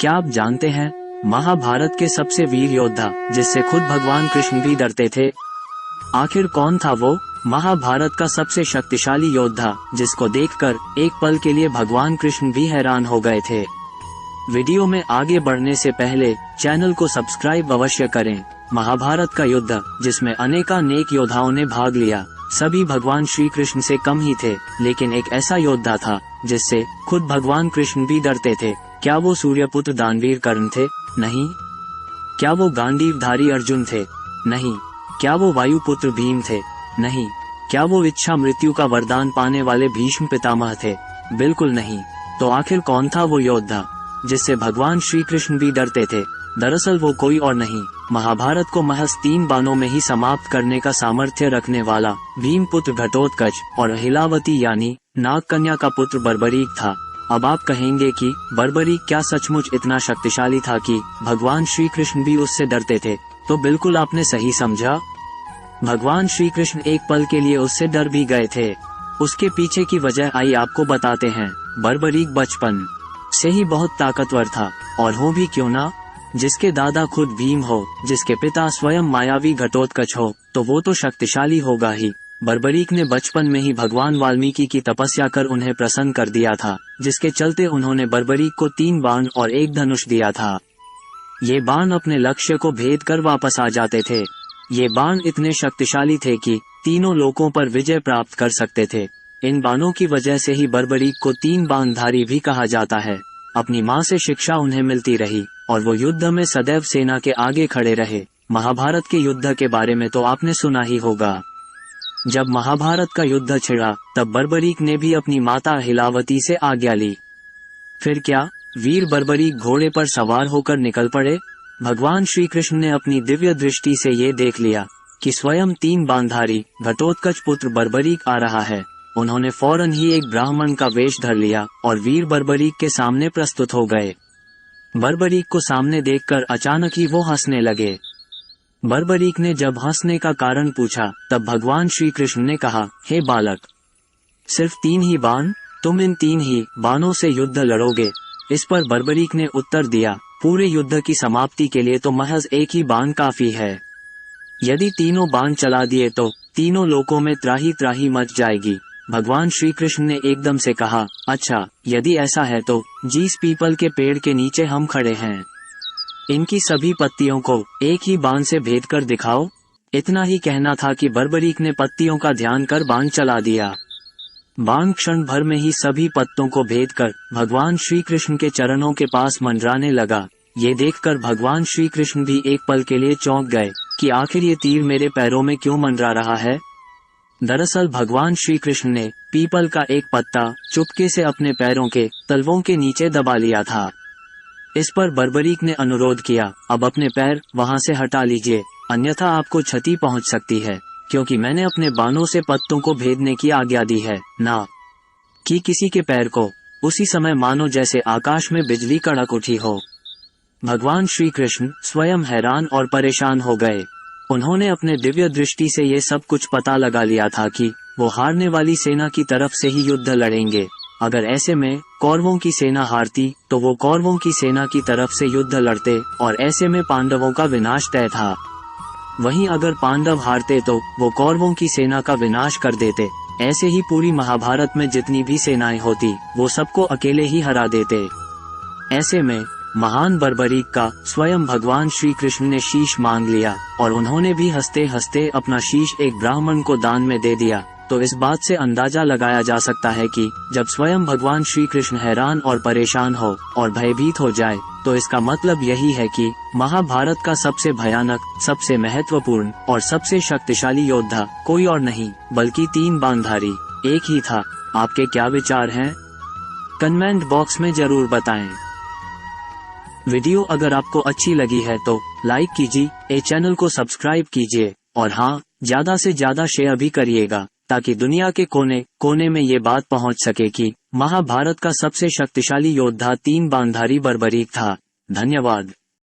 क्या आप जानते हैं महाभारत के सबसे वीर योद्धा जिससे खुद भगवान कृष्ण भी डरते थे? आखिर कौन था वो महाभारत का सबसे शक्तिशाली योद्धा जिसको देखकर एक पल के लिए भगवान कृष्ण भी हैरान हो गए थे? वीडियो में आगे बढ़ने से पहले चैनल को सब्सक्राइब अवश्य करें। महाभारत का युद्ध जिसमें अनेकानेक योद्धाओं ने भाग लिया, सभी भगवान श्री कृष्ण से कम ही थे, लेकिन एक ऐसा योद्धा था जिससे खुद भगवान कृष्ण भी डरते थे। क्या वो सूर्यपुत्र दानवीर कर्ण थे? नहीं। क्या वो गांडीवधारी अर्जुन थे? नहीं। क्या वो वायुपुत्र भीम थे? नहीं। क्या वो इच्छा मृत्यु का वरदान पाने वाले भीष्म पितामह थे? बिल्कुल नहीं। तो आखिर कौन था वो योद्धा जिससे भगवान श्री कृष्ण भी डरते थे? दरअसल वो कोई और नहीं, महाभारत को महज 3 बाणों में ही समाप्त करने का सामर्थ्य रखने वाला भीम पुत्र घटोत्कच और अहिलावती यानी नागकन्या का पुत्र बर्बरीक था। अब आप कहेंगे कि बर्बरीक क्या सचमुच इतना शक्तिशाली था कि भगवान श्री कृष्ण भी उससे डरते थे? तो बिल्कुल आपने सही समझा। भगवान श्री कृष्ण एक पल के लिए उससे डर भी गए थे। उसके पीछे की वजह आई आपको बताते हैं। बर्बरीक बचपन से ही बहुत ताकतवर था, और हो भी क्यों ना, जिसके दादा खुद भीम हो, जिसके पिता स्वयं मायावी घटोत्कच हो, तो वो तो शक्तिशाली होगा ही। बर्बरीक ने बचपन में ही भगवान वाल्मीकि की तपस्या कर उन्हें प्रसन्न कर दिया था, जिसके चलते उन्होंने बर्बरीक को 3 बाण और 1 धनुष दिया था। ये बाण अपने लक्ष्य को भेद कर वापस आ जाते थे। ये बाण इतने शक्तिशाली थे कि तीनों लोकों पर विजय प्राप्त कर सकते थे। इन बाणों की वजह से ही बर्बरीक को 3 बाणधारी भी कहा जाता है। अपनी माँ से शिक्षा उन्हें मिलती रही और वो युद्ध में सदैव सेना के आगे खड़े रहे। महाभारत के युद्ध के बारे में तो आपने सुना ही होगा। जब महाभारत का युद्ध छिड़ा तब बर्बरीक ने भी अपनी माता अहिलावती से आज्ञा ली। फिर क्या, वीर बर्बरीक घोड़े पर सवार होकर निकल पड़े। भगवान श्री कृष्ण ने अपनी दिव्य दृष्टि से ये देख लिया कि स्वयं 3 बाणधारी घटोत्कच पुत्र बर्बरीक आ रहा है। उन्होंने फौरन ही एक ब्राह्मण का वेश धर लिया और वीर बर्बरीक के सामने प्रस्तुत हो गए। बर्बरीक को सामने देखकर अचानक ही वो हंसने लगे। बर्बरीक ने जब हंसने का कारण पूछा तब भगवान श्री कृष्ण ने कहा, हे बालक, सिर्फ 3 ही बाण? तुम इन 3 ही बाणों से युद्ध लड़ोगे? इस पर बर्बरीक ने उत्तर दिया, पूरे युद्ध की समाप्ति के लिए तो महज 1 ही बाण काफी है। यदि तीनों बाण चला दिए तो तीनों लोकों में त्राही त्राही मच जाएगी। भगवान श्री कृष्ण ने एकदम से कहा, अच्छा, यदि ऐसा है तो जिस पीपल के पेड़ के नीचे हम खड़े हैं, इनकी सभी पत्तियों को 1 ही बाण से भेद कर दिखाओ। इतना ही कहना था कि बर्बरीक ने पत्तियों का ध्यान कर बाण चला दिया। बाण क्षण भर में ही सभी पत्तों को भेद कर भगवान श्री कृष्ण के चरणों के पास मंडराने लगा। ये देखकर भगवान श्री कृष्ण भी एक पल के लिए चौंक गए कि आखिर ये तीर मेरे पैरों में क्यों मंडरा रहा है। दरअसल भगवान श्री कृष्ण ने पीपल का एक पत्ता चुपके से अपने पैरों के तलवों के नीचे दबा लिया था। इस पर बर्बरीक ने अनुरोध किया, अब अपने पैर वहां से हटा लीजिए, अन्यथा आपको क्षति पहुंच सकती है, क्योंकि मैंने अपने बाणों से पत्तों को भेदने की आज्ञा दी है, ना कि किसी के पैर को। उसी समय मानो जैसे आकाश में बिजली कड़क उठी हो। भगवान श्री कृष्ण स्वयं हैरान और परेशान हो गए। उन्होंने अपने दिव्य दृष्टि से ये सब कुछ पता लगा लिया था कि वो हारने वाली सेना की तरफ से ही युद्ध लड़ेंगे। अगर ऐसे में कौरवों की सेना हारती तो वो कौरवों की सेना की तरफ से युद्ध लड़ते और ऐसे में पांडवों का विनाश तय था। वहीं अगर पांडव हारते तो वो कौरवों की सेना का विनाश कर देते। ऐसे ही पूरी महाभारत में जितनी भी सेनाएं होती वो सबको अकेले ही हरा देते। ऐसे में महान बर्बरीक का स्वयं भगवान श्री कृष्ण ने शीश मांग लिया और उन्होंने भी हंसते हंसते अपना शीश एक ब्राह्मण को दान में दे दिया। तो इस बात से अंदाजा लगाया जा सकता है कि जब स्वयं भगवान श्री कृष्ण हैरान और परेशान हो और भयभीत हो जाए तो इसका मतलब यही है कि महाभारत का सबसे भयानक, सबसे महत्वपूर्ण और सबसे शक्तिशाली योद्धा कोई और नहीं बल्कि 3 बाणधारी एक ही था। आपके क्या विचार हैं? कमेंट बॉक्स में जरूर बताएं। वीडियो अगर आपको अच्छी लगी है तो लाइक कीजिए, चैनल को सब्सक्राइब कीजिए और हाँ, ज्यादा से ज्यादा शेयर भी करिएगा ताकि दुनिया के कोने कोने में ये बात पहुंच सके कि महाभारत का सबसे शक्तिशाली योद्धा 3 बाणधारी बर्बरीक था। धन्यवाद।